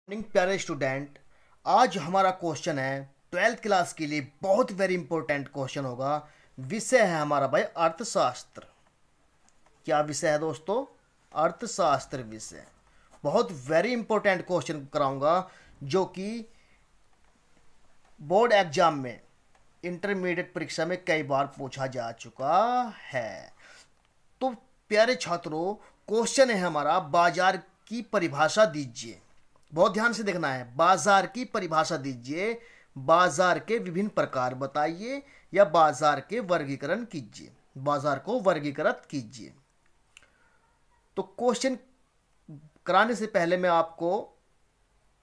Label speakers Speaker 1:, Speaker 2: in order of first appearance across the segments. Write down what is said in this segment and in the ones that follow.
Speaker 1: Morning प्यारे student. आज हमारा क्वेश्चन है 12th क्लास के लिए बहुत वेरी इंपॉर्टेंट क्वेश्चन होगा। विषय है हमारा भाई अर्थशास्त्र। क्या विषय है दोस्तों? अर्थशास्त्र विषय। बहुत वेरी इंपॉर्टेंट क्वेश्चन कराऊंगा जो कि बोर्ड एग्जाम में इंटरमीडिएट परीक्षा में कई बार पूछा जा चुका है। तो प्यारे छात्रों, क्वेश्चन है हमारा बाजार की परिभाषा दीजिए। बहुत ध्यान से देखना है। बाजार की परिभाषा दीजिए, बाजार के विभिन्न प्रकार बताइए या बाजार के वर्गीकरण कीजिए, बाजार को वर्गीकृत कीजिए। तो क्वेश्चन कराने से पहले मैं आपको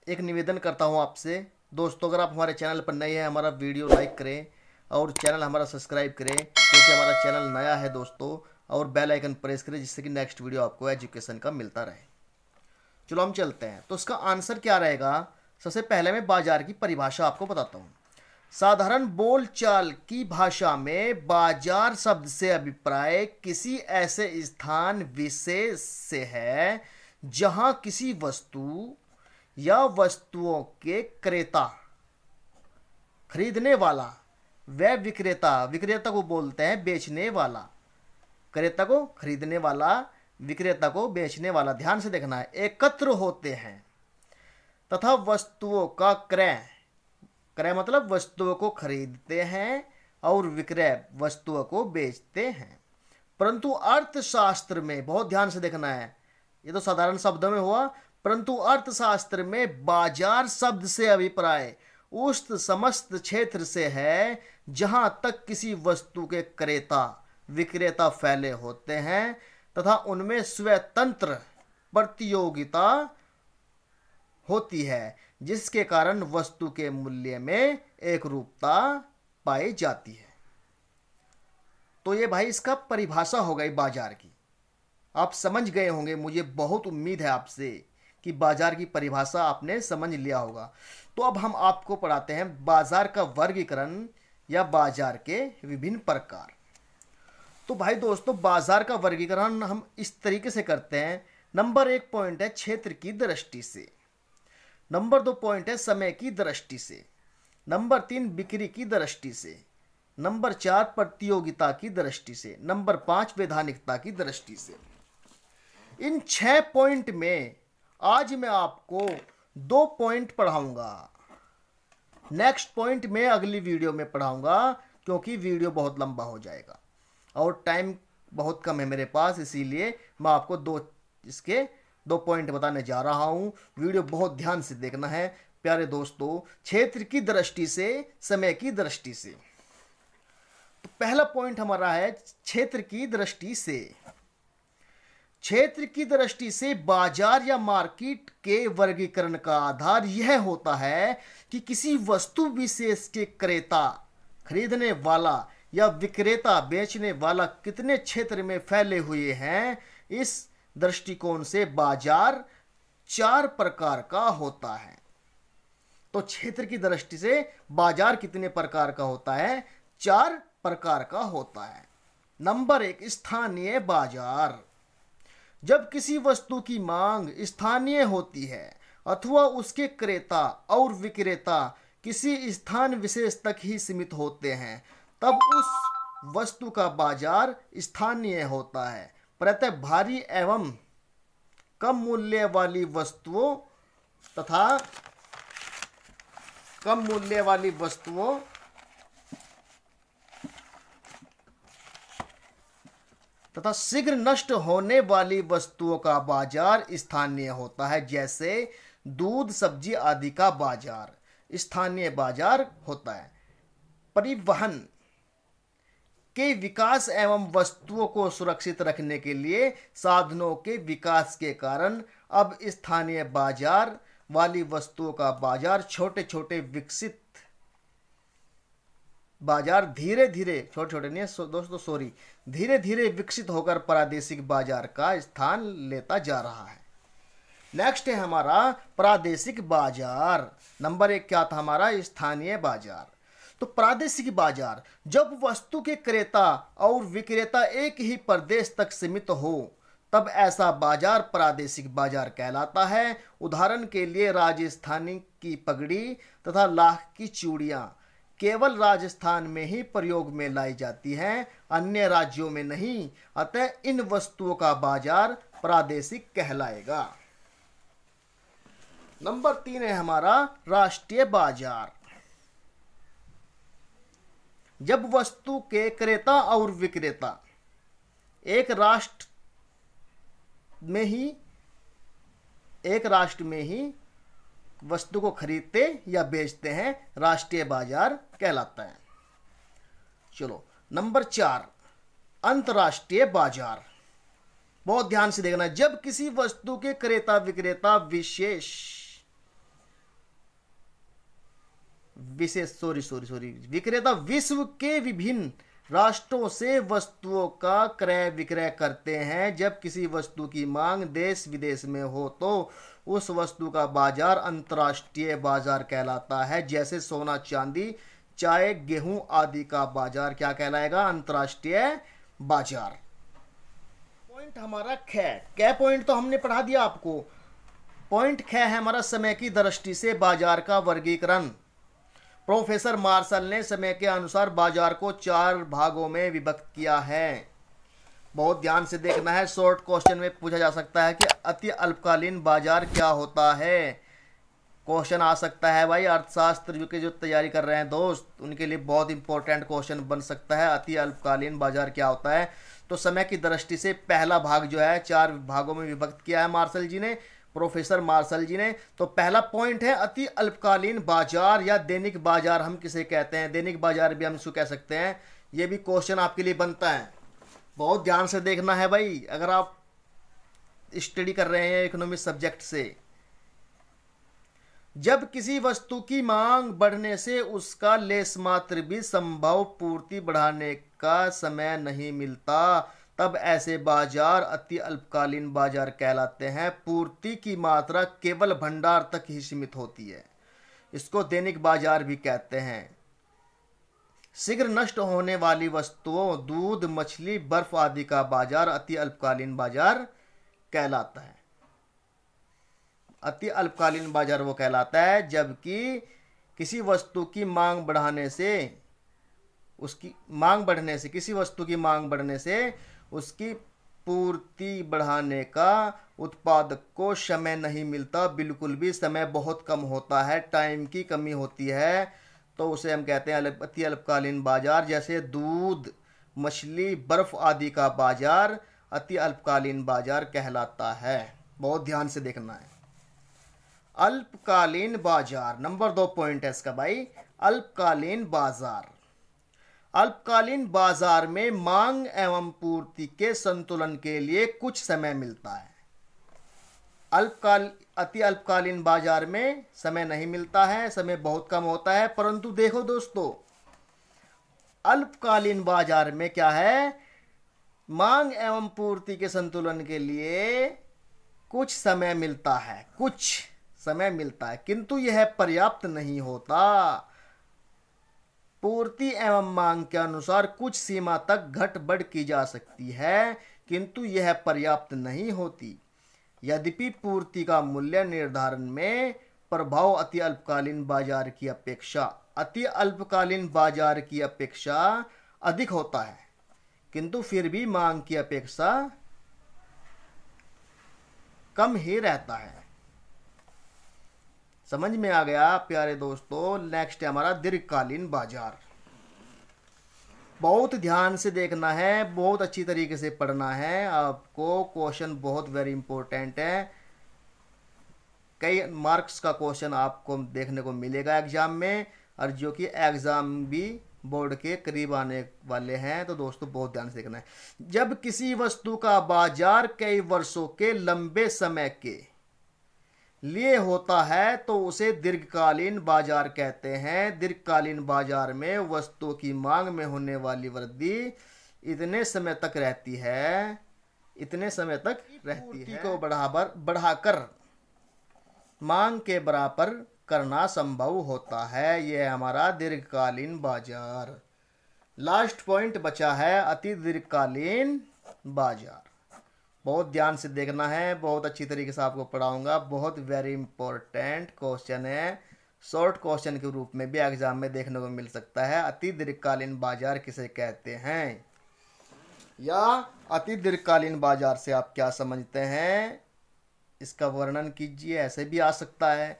Speaker 1: एक निवेदन करता हूं आपसे दोस्तों, अगर आप हमारे चैनल पर नए हैं हमारा वीडियो लाइक करें और चैनल हमारा सब्सक्राइब करें, क्योंकि हमारा चैनल नया है दोस्तों, और बेल आइकन प्रेस करें जिससे कि नेक्स्ट वीडियो आपको एजुकेशन का मिलता रहे। चलो हम चलते हैं। तो इसका आंसर क्या रहेगा? सबसे पहले मैं बाजार की परिभाषा आपको बताता हूं। साधारण बोलचाल की भाषा में बाजार शब्द से अभिप्राय किसी ऐसे स्थान विशेष से है जहां किसी वस्तु या वस्तुओं के क्रेता, खरीदने वाला व विक्रेता, विक्रेता को बोलते हैं बेचने वाला, क्रेता को खरीदने वाला, विक्रेता को बेचने वाला, ध्यान से देखना है, एकत्र होते हैं तथा वस्तुओं का क्रय, क्रय मतलब वस्तुओं को खरीदते हैं और विक्रय वस्तुओं को बेचते हैं। परंतु अर्थशास्त्र में बहुत ध्यान से देखना है, ये तो साधारण शब्दों में हुआ, परंतु अर्थशास्त्र में बाजार शब्द से अभिप्राय उस समस्त क्षेत्र से है जहां तक किसी वस्तु के क्रेता विक्रेता फैले होते हैं तथा उनमें स्वतंत्र प्रतियोगिता होती है, जिसके कारण वस्तु के मूल्य में एक रूपता पाई जाती है। तो ये भाई इसका परिभाषा हो गई बाजार की। आप समझ गए होंगे, मुझे बहुत उम्मीद है आपसे कि बाजार की परिभाषा आपने समझ लिया होगा। तो अब हम आपको पढ़ाते हैं बाजार का वर्गीकरण या बाजार के विभिन्न प्रकार। तो भाई दोस्तों, बाजार का वर्गीकरण हम इस तरीके से करते हैं। नंबर 1 पॉइंट है क्षेत्र की दृष्टि से, नंबर 2 पॉइंट है समय की दृष्टि से, नंबर 3 बिक्री की दृष्टि से, नंबर 4 प्रतियोगिता की दृष्टि से, नंबर 5 वैधानिकता की दृष्टि से। इन 6 पॉइंट में आज मैं आपको 2 पॉइंट पढ़ाऊंगा। नेक्स्ट पॉइंट मैं अगली वीडियो में पढ़ाऊंगा, क्योंकि वीडियो बहुत लंबा हो जाएगा और टाइम बहुत कम है मेरे पास, इसीलिए मैं आपको इसके 2 पॉइंट बताने जा रहा हूं। वीडियो बहुत ध्यान से देखना है प्यारे दोस्तों, क्षेत्र की दृष्टि से, समय की दृष्टि से। तो पहला पॉइंट हमारा है क्षेत्र की दृष्टि से। क्षेत्र की दृष्टि से बाजार या मार्केट के वर्गीकरण का आधार यह होता है कि किसी वस्तु विशेष के क्रेता, खरीदने वाला या विक्रेता, बेचने वाला कितने क्षेत्र में फैले हुए हैं। इस दृष्टिकोण से बाजार 4 प्रकार का होता है। तो क्षेत्र की दृष्टि से बाजार कितने प्रकार का होता है? 4 प्रकार का होता है। नंबर 1 स्थानीय बाजार। जब किसी वस्तु की मांग स्थानीय होती है अथवा उसके क्रेता और विक्रेता किसी स्थान विशेष तक ही सीमित होते हैं, तब उस वस्तु का बाजार स्थानीय होता है। प्रत्यय भारी एवं कम मूल्य वाली वस्तुओं तथा कम मूल्य वाली वस्तुओं तथा शीघ्र नष्ट होने वाली वस्तुओं का बाजार स्थानीय होता है। जैसे दूध, सब्जी आदि का बाजार स्थानीय बाजार होता है। परिवहन के विकास एवं वस्तुओं को सुरक्षित रखने के लिए साधनों के विकास के कारण अब स्थानीय बाजार वाली वस्तुओं का बाजार छोटे छोटे विकसित बाजार धीरे धीरे, छोटे छोटे नहीं दोस्तों सॉरी, धीरे धीरे विकसित होकर प्रादेशिक बाजार का स्थान लेता जा रहा है। नेक्स्ट है हमारा प्रादेशिक बाजार। नंबर 1 क्या था हमारा? स्थानीय बाजार। तो प्रादेशिक बाजार, जब वस्तु के क्रेता और विक्रेता एक ही प्रदेश तक सीमित हो तब ऐसा बाजार प्रादेशिक बाजार कहलाता है। उदाहरण के लिए राजस्थानी की पगड़ी तथा लाख की चूड़ियां केवल राजस्थान में ही प्रयोग में लाई जाती हैं, अन्य राज्यों में नहीं। अतः इन वस्तुओं का बाजार प्रादेशिक कहलाएगा। नंबर 3 है हमारा राष्ट्रीय बाजार। जब वस्तु के क्रेता और विक्रेता एक राष्ट्र में ही वस्तु को खरीदते या बेचते हैं, राष्ट्रीय बाजार कहलाता है। चलो नंबर 4 अंतर्राष्ट्रीय बाजार। बहुत ध्यान से देखना, जब किसी वस्तु के क्रेता विक्रेता विक्रेता विश्व के विभिन्न राष्ट्रों से वस्तुओं का क्रय विक्रय करते हैं। जब किसी वस्तु की मांग देश विदेश में हो तो उस वस्तु का बाजार अंतर्राष्ट्रीय बाजार कहलाता है। जैसे सोना चांदी चाय गेहूं आदि का बाजार क्या कहलाएगा? अंतर्राष्ट्रीय बाजार। पॉइंट हमारा कै पॉइंट तो हमने पढ़ा दिया आपको। पॉइंट है हमारा समय की दृष्टि से बाजार का वर्गीकरण। प्रोफेसर मार्शल ने समय के अनुसार बाजार को 4 भागों में विभक्त किया है। बहुत ध्यान से देखना है, शॉर्ट क्वेश्चन में पूछा जा सकता है कि अति अल्पकालीन बाजार क्या होता है। क्वेश्चन आ सकता है भाई, अर्थशास्त्र के जो तैयारी कर रहे हैं दोस्त, उनके लिए बहुत इंपॉर्टेंट क्वेश्चन बन सकता है। अति अल्पकालीन बाजार क्या होता है? तो समय की दृष्टि से पहला भाग जो है 4 भागों में विभक्त किया है मार्शल जी ने, प्रोफेसर मार्शल जी ने। तो पहला पॉइंट है अति अल्पकालीन बाजार या दैनिक बाजार हम किसे कहते हैं। दैनिक बाजार भी हम इसको कह सकते हैं। ये भी क्वेश्चन आपके लिए बनता है, बहुत ध्यान से देखना है भाई अगर आप स्टडी कर रहे हैं इकोनॉमिक्स सब्जेक्ट से। जब किसी वस्तु की मांग बढ़ने से उसका लेस मात्र भी संभव पूर्ति बढ़ाने का समय नहीं मिलता, तब ऐसे बाजार अति अल्पकालीन बाजार कहलाते हैं। पूर्ति की मात्रा केवल भंडार तक ही सीमित होती है, इसको दैनिक बाजार भी कहते हैं। शीघ्र नष्ट होने वाली वस्तुओं दूध मछली बर्फ आदि का बाजार अति अल्पकालीन बाजार कहलाता है। अति अल्पकालीन बाजार वो कहलाता है जबकि किसी वस्तु की मांग बढ़ने से किसी वस्तु की मांग बढ़ने से उसकी पूर्ति बढ़ाने का उत्पादक को समय नहीं मिलता, बिल्कुल भी समय बहुत कम होता है, टाइम की कमी होती है, तो उसे हम कहते हैं अति अल्पकालीन बाजार। जैसे दूध मछली बर्फ आदि का बाजार अति अल्पकालीन बाजार कहलाता है। बहुत ध्यान से देखना है। अल्पकालीन बाजार नंबर 2 पॉइंट है इसका भाई, अल्पकालीन बाजार। अल्पकालीन बाजार में मांग एवं पूर्ति के संतुलन के लिए कुछ समय मिलता है। अति अल्पकालीन बाजार में समय नहीं मिलता है, समय बहुत कम होता है। परंतु देखो दोस्तों, अल्पकालीन बाजार में क्या है, मांग एवं पूर्ति के संतुलन के लिए कुछ समय मिलता है, किंतु यह पर्याप्त नहीं होता। पूर्ति एवं मांग के अनुसार कुछ सीमा तक घट बढ़ की जा सकती है, किंतु यह पर्याप्त नहीं होती। यद्यपि पूर्ति का मूल्य निर्धारण में प्रभाव अति अल्पकालीन बाजार की अपेक्षा अधिक होता है, किंतु फिर भी मांग की अपेक्षा कम ही रहता है। समझ में आ गया प्यारे दोस्तों। नेक्स्ट है हमारा दीर्घकालीन बाजार। बहुत ध्यान से देखना है, बहुत अच्छी तरीके से पढ़ना है आपको। क्वेश्चन बहुत वेरी इंपॉर्टेंट है, कई मार्क्स का क्वेश्चन आपको देखने को मिलेगा एग्जाम में, और जो कि एग्जाम भी बोर्ड के करीब आने वाले हैं, तो दोस्तों बहुत ध्यान से देखना है। जब किसी वस्तु का बाजार कई वर्षों के लंबे समय के लिए होता है तो उसे दीर्घकालीन बाजार कहते हैं। दीर्घकालीन बाजार में वस्तुओं की मांग में होने वाली वृद्धि इतने समय तक रहती है को बढ़ाकर मांग के बराबर करना संभव होता है। यह हमारा दीर्घकालीन बाजार। लास्ट पॉइंट बचा है अति दीर्घकालीन बाजार। बहुत ध्यान से देखना है, बहुत अच्छी तरीके से आपको पढ़ाऊंगा। बहुत वेरी इंपॉर्टेंट क्वेश्चन है, शॉर्ट क्वेश्चन के रूप में भी एग्जाम में देखने को मिल सकता है। अति दीर्घकालीन बाजार किसे कहते हैं, या अति दीर्घकालीन बाजार से आप क्या समझते हैं, इसका वर्णन कीजिए। ऐसे भी आ सकता है।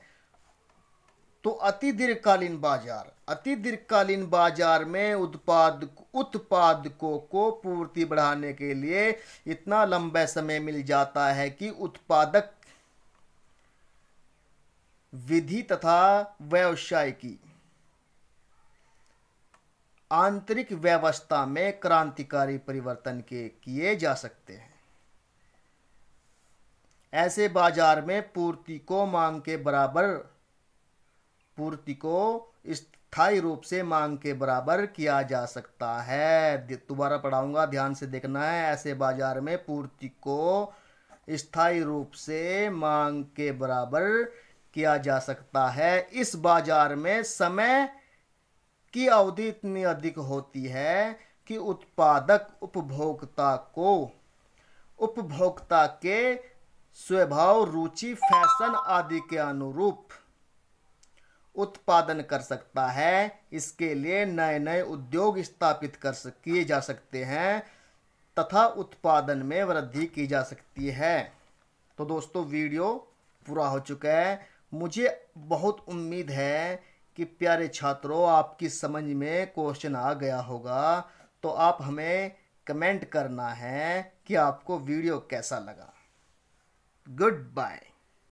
Speaker 1: तो अति दीर्घकालीन बाजार, अति दीर्घकालीन बाजार में उत्पादकों को पूर्ति बढ़ाने के लिए इतना लंबा समय मिल जाता है कि उत्पादक विधि तथा व्यवसाय की आंतरिक व्यवस्था में क्रांतिकारी परिवर्तन किए जा सकते हैं। ऐसे बाजार में पूर्ति को स्थायी रूप से मांग के बराबर किया जा सकता है। दोबारा पढ़ाऊंगा, ध्यान से देखना है। ऐसे बाजार में पूर्ति को स्थायी रूप से मांग के बराबर किया जा सकता है। इस बाजार में समय की अवधि इतनी अधिक होती है कि उत्पादक उपभोक्ता के स्वभाव, रुचि, फैशन आदि के अनुरूप उत्पादन कर सकता है। इसके लिए नए नए उद्योग स्थापित किए जा सकते हैं तथा उत्पादन में वृद्धि की जा सकती है। तो दोस्तों, वीडियो पूरा हो चुका है। मुझे बहुत उम्मीद है कि प्यारे छात्रों, आपकी समझ में क्वेश्चन आ गया होगा। तो आप हमें कमेंट करना है कि आपको वीडियो कैसा लगा। Good bye.